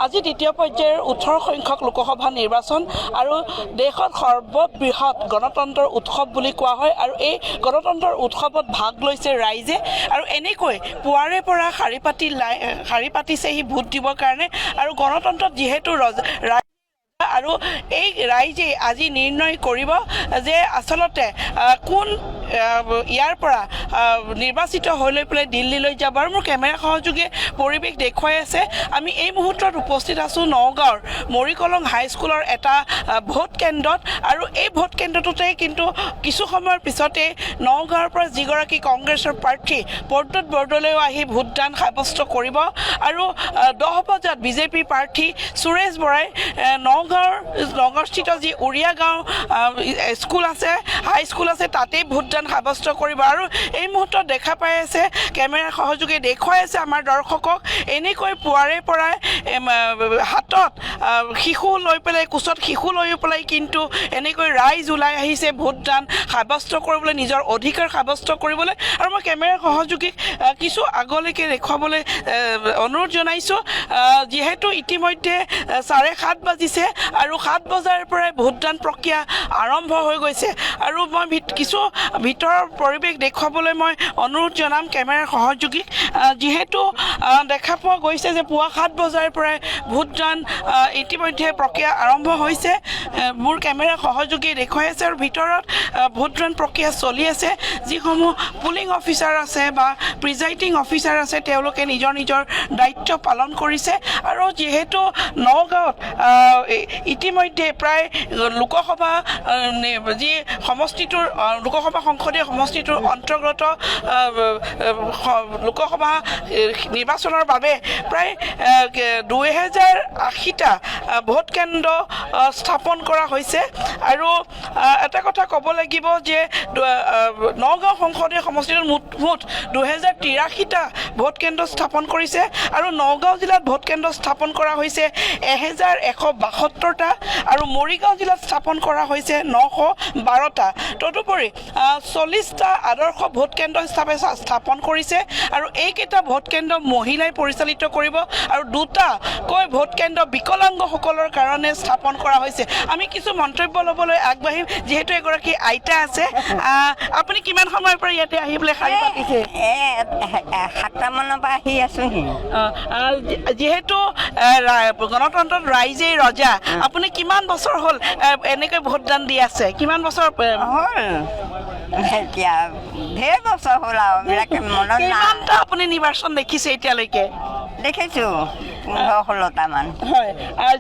আজি দ্বিতীয় পৰ্যায়ৰ 18 সংখ্যক লোকসভা নিৰ্বাচন আৰু দেশত সৰ্ববৃহৎ গণতন্ত্ৰৰ উৎসৱ বুলি কোৱা হয় আৰু এই গণতন্ত্ৰৰ উৎসৱত ভাগ লৈছে ৰাইজে আৰু এনেকৈ পুৱাৰে পৰা শাৰী পাতিছেহি ভোট দিবৰ কাৰণে আৰু গণতন্ত্ৰত যিহেতু আৰু এই ৰাইজে আজি নিৰ্ণয় কৰিব যে আচলতে কোন ইয়াৰ পৰা নিৰ্বাচিত হৈ লৈ পেলাই দিল্লীলৈ যাব আৰু মোৰ কেমেৰা সহযোগে পৰিৱেশ দেখুৱাই আছে আমি এই মুহূৰ্তত উপস্থিত আছোঁ নগাঁৱৰ মৰিকলং হাইস্কুলৰ এটা ভোট কেন্দ্ৰত আৰু এই ভোট কেন্দ্ৰটোতে কিন্তু কিছু সময়ৰ পিছতে নগাঁৱৰ পৰা যিগৰাকী কংগ্ৰেছৰ প্ৰাৰ্থী প্ৰদ্যুৎ বৰদলৈও আহি ভোটদান সাব্যস্ত কৰিব আৰু 10 বজাত বিজেপি প্ৰাৰ্থী সুৰেশ বৰাই নগাঁৱস্থিত যি উৰিয়া গাঁও স্কুল আছে হাইস্কুল আছে তাতেই ভোটদান সাব্যস্ত কৰিব আৰু এই মুহূৰ্তত দেখা পাই আছে কেমেৰা সহযোগে দেখুৱাই আছে আমাৰ দৰ্শকক এনেকৈ পুৱাৰে পৰাই হাতত শিশু লৈ পেলাই কোচত শিশু লৈ পেলাই কিন্তু এনেকৈ ৰাইজ ওলাই আহিছে ভোটদান সাব্যস্ত কৰিবলৈ নিজৰ অধিকাৰ সাব্যস্ত কৰিবলৈ আৰু মই কেমেৰা সহযোগীক কিছু আগলৈকে দেখুৱাবলৈ অনুৰোধ জনাইছোঁ যিহেতু ইতিমধ্যে 7:30 বাজিছে আৰু 7 বজাৰ পৰাই ভোটদান প্ৰক্ৰিয়া আৰম্ভ হৈ গৈছে আৰু মই কিছু ভিতৰৰ পৰিৱেশ দেখুৱাবলৈ মই অনুৰোধ জনাম কেমেৰাৰ সহযোগীক যিহেতু দেখা পোৱা গৈছে যে পুৱা 7 বজাৰ পৰাই ভোটদান ইতিমধ্যে প্ৰক্ৰিয়া আৰম্ভ হৈছে মোৰ কেমেৰা সহযোগী দেখুৱাই আছে আৰু ভিতৰত ভোটদান প্ৰক্ৰিয়া চলি আছে যিসমূহ পুলিং অফিচাৰ আছে বা প্ৰিজাইডিং অফিচাৰ আছে তেওঁলোকে নিজৰ নিজৰ দায়িত্ব পালন কৰিছে আৰু যিহেতু নগাঁৱত ইতিমধ্যে প্ৰায় লোকসভা যি সমষ্টিটোৰ লোকসভা সংসদীয় সমষ্টিটোৰ অন্তৰ্গত লোকসভা নিৰ্বাচনৰ বাবে প্ৰায় 2080টা ভোট কেন্দ্ৰ স্থাপন কৰা হৈছে আৰু এটা কথা ক'ব লাগিব যে নগাঁও সংসদীয় সমষ্টিটোৰ মুঠ 2083টা ভোট কেন্দ্ৰ স্থাপন কৰিছে আৰু নগাঁও জিলাত ভোট কেন্দ্ৰ স্থাপন কৰা হৈছে 1172টা আৰু মৰিগাঁও জিলাত স্থাপন কৰা হৈছে 912টা তদুপৰি 40টা আদৰ্শ ভোট কেন্দ্ৰ হিচাপে স্থাপন কৰিছে আৰু এইকেইটা ভোট কেন্দ্ৰ মহিলাই পৰিচালিত কৰিব আৰু 2টাকৈ ভোট কেন্দ্ৰ বিকলাংগসকলৰ কাৰণে স্থাপন কৰা হৈছে আমি কিছু মন্তব্য ল'বলৈ আগবাঢ়িম যিহেতু এগৰাকী আইতা আছে আপুনি কিমান সময়ৰ পৰা ইয়াতে আহি পেলাই শাৰী পাতিছে 7টা মানৰ পৰা আহি আছোহি যিহেতু গণতন্ত্ৰত ৰাইজেই ৰজা আপুনি কিমান বছৰ হ'ল এনেকৈ ভোটদান দি আছে কিমান বছৰ হ'ল এতিয়া ঢেৰ বছৰ হ'ল আৰু এইবিলাকে মনত নাই কিমানটা আপুনি নিৰ্বাচন দেখিছে এতিয়ালৈকে দেখিছোঁ 15-16টামান হয়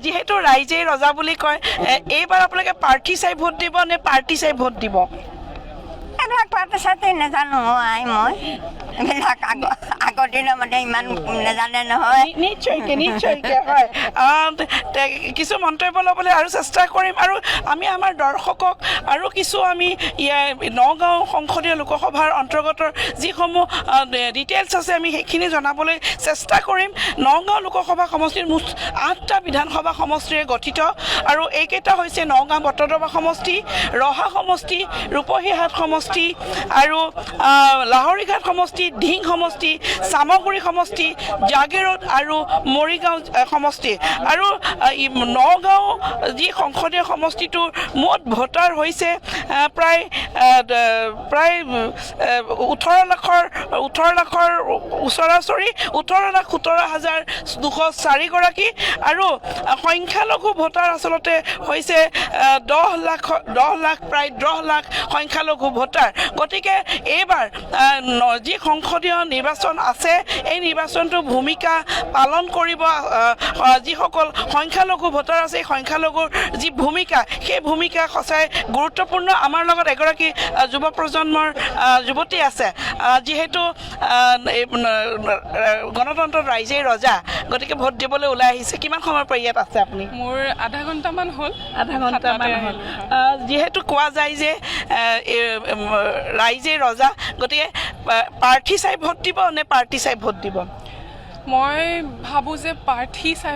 যিহেতু ৰাইজেই ৰজা বুলি কয় এইবাৰ আপোনালোকে প্ৰাৰ্থী চাই ভোট দিব নে পাৰ্টি চাই ভোট দিব এইবিলাক পাৰ্টি চাৰ্টি নাজানো মই এইবিলাক আগৰ দিনৰ মানে ইমান নাজানে নহয় নিশ্চয়কৈ হয় কিছু মন্তব্য ল'বলৈ আৰু চেষ্টা কৰিম আৰু আমি আমাৰ দৰ্শকক আৰু কিছু আমি নগাঁও সংসদীয় লোকসভাৰ অন্তৰ্গত যিসমূহ ডিটেইলছ আছে আমি সেইখিনি জনাবলৈ চেষ্টা কৰিম নগাঁও লোকসভা সমষ্টিৰ মুঠ 8টা বিধানসভা সমষ্টিৰে গঠিত আৰু এইকেইটা হৈছে নগাঁও বটদ্ৰৱা সমষ্টি ৰহা সমষ্টি ৰূপহীহাট সমষ্টি আৰু লাহৰীঘাট সমষ্টি ধিং সমষ্টি চামগুৰি সমষ্টি জাগিৰোড আৰু মৰিগাঁও সমষ্টি আৰু নগাঁও যি সংসদীয় সমষ্টিটোৰ মুঠ ভোটাৰ হৈছে প্ৰায় 18 লাখৰ ওচৰা-ওচৰি 18,17,204 গৰাকী আৰু সংখ্যালঘু ভোটাৰ আচলতে হৈছে 10 লাখ প্ৰায় 10 লাখ সংখ্যালঘু ভোটাৰ গতিকে এইবাৰ যি সংসদীয় নিৰ্বাচন আছে এই নিৰ্বাচনটো ভূমিকা পালন কৰিব যিসকল সংখ্যালঘু ভোটাৰ আছে সংখ্যালঘুৰ যি ভূমিকা সেই ভূমিকা সঁচাই গুৰুত্বপূৰ্ণ আমাৰ লগত এগৰাকী যুৱ প্ৰজন্মৰ যুৱতী আছে যিহেতু গণতন্ত্ৰত ৰাইজেই ৰজা গতিকে ভোট দিবলৈ ওলাই আহিছে কিমান সময়ৰ পৰা ইয়াত আছে আপুনি মোৰ আধা ঘণ্টামান হ'ল যিহেতু কোৱা যায় যে ৰাইজেই ৰজা গতিকে প্ৰাৰ্থী চাই ভোট দিব নে পাৰ্টি চাই ভোট দিব মই ভাবোঁ যে প্ৰাৰ্থী চাই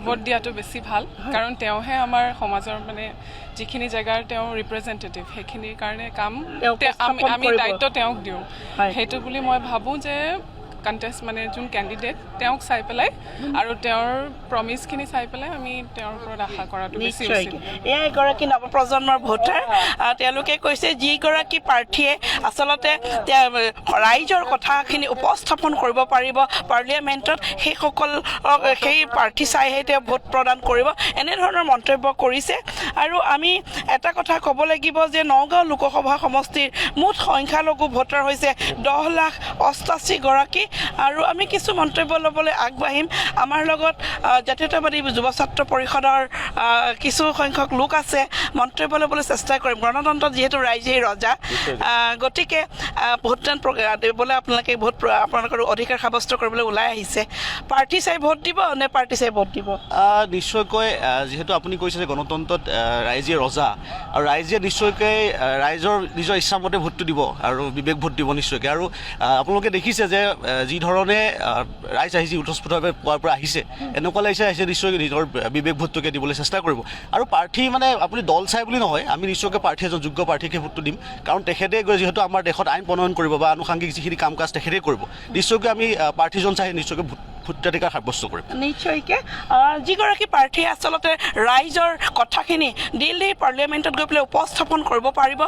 ভোট দিয়াটো বেছি ভাল কাৰণ তেওঁহে আমাৰ সমাজৰ মানে যিখিনি জেগাৰ তেওঁ ৰিপ্ৰেজেণ্টেটিভ সেইখিনিৰ কাৰণে কাম আমি দায়িত্ব তেওঁক দিওঁ সেইটো বুলি মই ভাবোঁ যে কণ্টেষ্ট মানে যোন কেণ্ডিডেট তেওঁক চাই পেলাই আৰু তেওঁৰ প্ৰমিছখিনি চাই পেলাই আমি তেওঁৰ ওপৰত আশা কৰাটো বেছি উচিত। এয়া এগৰাকী নৱপ্ৰজন্মৰ ভোটাৰ তেওঁলোকে কৈছে যিগৰাকী প্ৰাৰ্থীয়ে আচলতে ৰাইজৰ কথাখিনি উপস্থাপন কৰিব পাৰিব পাৰ্লিয়ামেণ্টত সেই প্ৰাৰ্থী চাইহে তেওঁ ভোট প্ৰদান কৰিব এনেধৰণৰ মন্তব্য কৰিছে। আৰু আমি এটা কথা ক'ব লাগিব যে নগাঁও লোকসভা সমষ্টিৰ মুঠ সংখ্যালঘু ভোটাৰ হৈছে 10,88,000 আৰু আমি কিছু মন্তব্য ল'বলৈ আগবাঢ়িম। আমাৰ লগত জাতীয়তাবাদী যুৱ ছাত্ৰ পৰিষদৰ কিছু সংখ্যক লোক আছে, মন্তব্য ল'বলৈ চেষ্টা কৰিম। গণতন্ত্ৰত যিহেতু ৰাইজেই ৰজা, গতিকে ভোটদান দিবলৈ আপোনালোকে আপোনালোকৰ অধিকাৰ সাব্যস্ত কৰিবলৈ ওলাই আহিছে। পাৰ্টি চাই ভোট দিব নে পাৰ্টি চাই ভোট দিব? নিশ্চয়কৈ যিহেতু আপুনি কৈছে যে গণতন্ত্ৰত ৰাইজে ৰজা আৰু ৰাইজে নিশ্চয়কৈ ৰাইজৰ নিজৰ ইচ্ছামতে ভোটটো দিব আৰু বিবেক ভোট দিব নিশ্চয়কৈ। আৰু আপোনালোকে দেখিছে যে যি ধৰণে ৰাইজ আহিছে উৎস্ফূৰ্তভাৱে পোৱাৰ পৰা আহিছে, এনেকুৱা লাগিছে নিশ্চয়কৈ নিজৰ বিবেক ভোটটোকে দিবলৈ চেষ্টা কৰিব। আৰু প্ৰাৰ্থী মানে আপুনি দল চাই বুলি নহয়, আমি নিশ্চয়কৈ প্ৰাৰ্থী এজন যোগ্য প্ৰাৰ্থীকে ভোটটো দিম, কাৰণ তেখেতে গৈ যিহেতু আমাৰ দেশত আইন প্ৰণয়ন কৰিব বা আনুষংগিক যিখিনি কাম কাজ তেখেতে কৰিব, নিশ্চয়কৈ আমি প্ৰাৰ্থীজন চাই নিশ্চয়কৈ ভোটাধিকাৰ সাব্যস্ত কৰিম। নিশ্চয়কৈ যিগৰাকী প্ৰাৰ্থীয়ে আচলতে ৰাইজৰ কথাখিনি দিল্লীৰ পাৰ্লিয়ামেণ্টত গৈ পেলাই উপস্থাপন কৰিব পাৰিব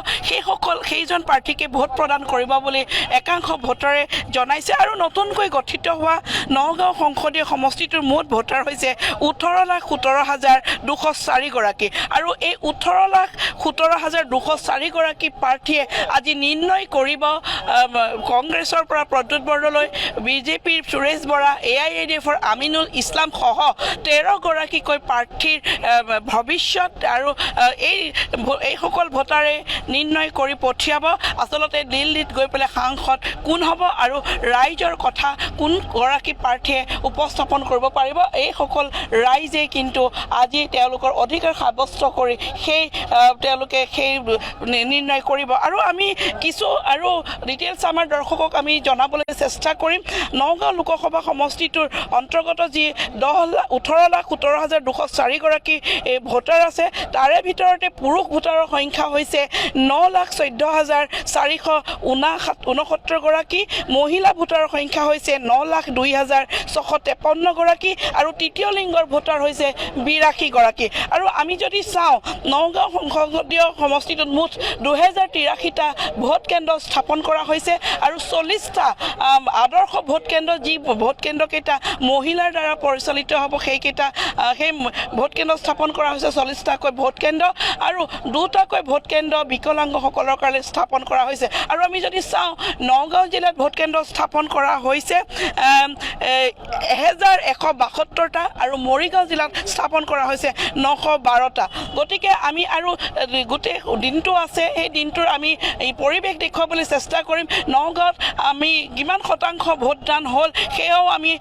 সেইজন প্ৰাৰ্থীকে ভোট প্ৰদান কৰিব বুলি একাংশ ভোটাৰে জনাইছে। আৰু নতুনকৈ গঠিত হোৱা নগাঁও সংসদীয় সমষ্টিটোৰ মুঠ ভোটাৰ হৈছে 18,17,204 আৰু এই 18,17,204 প্ৰাৰ্থীয়ে আজি নিৰ্ণয় কৰিব কংগ্ৰেছৰ পৰা প্ৰদ্যুৎ বৰদলৈ, বিজেপিৰ সুৰেশ বৰা, AIADFৰ আমিনুল ইছলাম সহ 13গৰাকীকৈ প্ৰাৰ্থীৰ ভৱিষ্যত। আৰু এইসকল ভোটাৰে নিৰ্ণয় কৰি পঠিয়াব আচলতে দিল্লীত গৈ পেলাই সাংসদ কোন হ'ব আৰু ৰাইজৰ কথা কোনগৰাকী প্ৰাৰ্থীয়ে উপস্থাপন কৰিব পাৰিব। এইসকল ৰাইজে কিন্তু আজি তেওঁলোকৰ অধিকাৰ সাব্যস্ত কৰি তেওঁলোকে সেই নিৰ্ণয় কৰিব। আৰু আমি কিছু আৰু ডিটেইলছ আমাৰ দৰ্শকক আমি জনাবলৈ চেষ্টা কৰিম। নগাঁও লোকসভা সমষ্টিটোৰ অন্তৰ্গত যি 18,17,204 ভোটাৰ আছে, তাৰে ভিতৰতে পুৰুষ ভোটাৰৰ সংখ্যা হৈছে 9,14,469 মহিলা ভোটাৰৰ সংখ্যা হৈছে 9,02,653 আৰু তৃতীয় লিংগৰ ভোটাৰ হৈছে 82 আৰু আমি যদি চাওঁ নগাঁও সংসদীয় সমষ্টিটোত মুঠ 2083টা ভোট কেন্দ্ৰ স্থাপন কৰা হৈছে আৰু 40টা আদৰ্শ ভোট কেন্দ্ৰ, যি ভোট কেন্দ্ৰকেইটা মহিলাৰ দ্বাৰা পৰিচালিত হ'ব সেই ভোট কেন্দ্ৰ স্থাপন কৰা হৈছে 40টাকৈ ভোট কেন্দ্ৰ আৰু 2টাকৈ ভোট কেন্দ্ৰ বিকলাংগসকলৰ কাৰণে স্থাপন কৰা হৈছে। আৰু আমি যদি চাওঁ নগাঁও জিলাত ভোট কেন্দ্ৰ স্থাপন কৰা হৈছে 1172টা আৰু মৰিগাঁও জিলাত স্থাপন কৰা হৈছে 912টা। গতিকে আমি আৰু গোটেই দিনটো আছে, সেই দিনটোৰ আমি এই পৰিৱেশ দেখুৱাবলৈ চেষ্টা কৰিম। নগাঁৱত আমি কিমান শতাংশ ভোটদান হ'ল সেয়াও আমি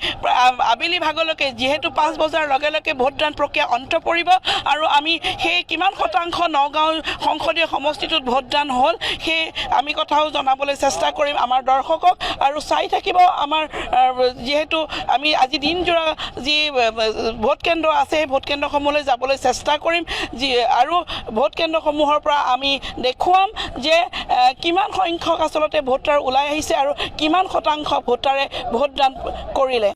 আবেলি ভাগলৈকে, যিহেতু 5 বজাৰ লগে লগে ভোটদান প্ৰক্ৰিয়া অন্ত পৰিব আৰু আমি সেই কিমান শতাংশ নগাঁও সংসদীয় সমষ্টিটোত ভোটদান হ'ল সেই আমি কথাও জনাবলৈ চেষ্টা কৰিম আমাৰ দৰ্শকক। আৰু চাই থাকিব আমাৰ, যিহেতু আমি আজি দিনজোৰা যি ভোট কেন্দ্ৰ আছে সেই ভোট কেন্দ্ৰসমূহলৈ যাবলৈ চেষ্টা কৰিম আৰু ভোট কেন্দ্ৰসমূহৰ পৰা আমি দেখুৱাম যে কিমান সংখ্যক আচলতে ভোটাৰ ওলাই আহিছে আৰু কিমান শতাংশ ভোটাৰে ভোটদান কৰিলে।